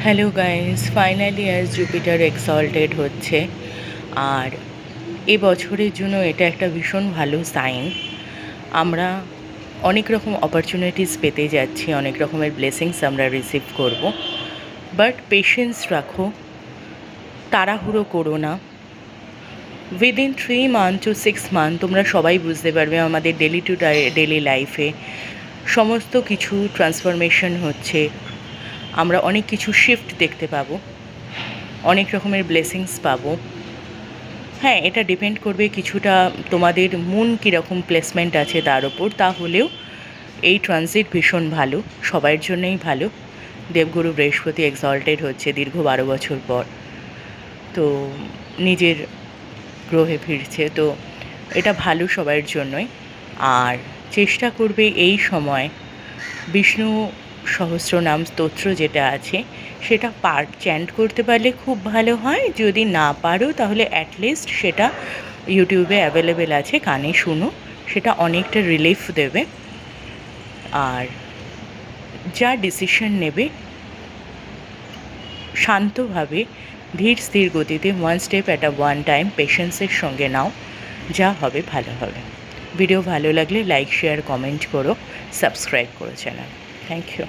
Hello guys, finally আজ Jupiter exalted হচ্ছে। আর এবছরের জন্য এটা একটা ভীষণ ভালো সাইন। আমরা অনেক রকম অপরচুনিটিস পেতে যাচ্ছি, অনেক রকমের ব্লেসিংস আমরা রিসিভ করব। বাট পেশেন্স রাখো, তাড়াহুড়ো করো না। উইদিন 3 মান্থ টু 6 মান্থ তোমরা সবাই বুঝতে পারবে আমাদের ডেলি টু ডেলি লাইফে সমস্ত কিছু ট্রান্সফরমেশন হচ্ছে। আমরা অনেক কিছু শিফট দেখতে পাবো, অনেক রকমের ব্লেসিংস পাবো। হ্যাঁ, এটা ডিপেন্ড করবে কিছুটা তোমাদের মুন কীরকম প্লেসমেন্ট আছে তার ওপর। তাহলেও এই ট্রানজিট ভীষণ ভালো, সবার জন্যই ভালো। দেবগুরু বৃহস্পতি এক্সল্টেড হচ্ছে দীর্ঘ 12 বছর পর, তো নিজের গ্রহে ফিরছে, তো এটা ভালো সবার জন্যই। আর চেষ্টা করবে এই সময় বিষ্ণু সহস্রনাম স্তোত্র যেটা আছে সেটা চ্যান্ট করতে পারলে খুব ভালো হয়। যদি না পারো তাহলে অ্যাটলিস্ট সেটা ইউটিউবে অ্যাভেলেবেল আছে, কানে শুনো, সেটা অনেকটা রিলিফ দেবে। আর যা ডিসিশন নেবে শান্তভাবে, ধীর স্থির গতিতে, one step at one time, পেশেন্সের সঙ্গে নাও, যা হবে ভালো হবে। ভিডিও ভালো লাগলে লাইক, শেয়ার, কমেন্ট করো, সাবস্ক্রাইব করো চ্যানেল। Thank you.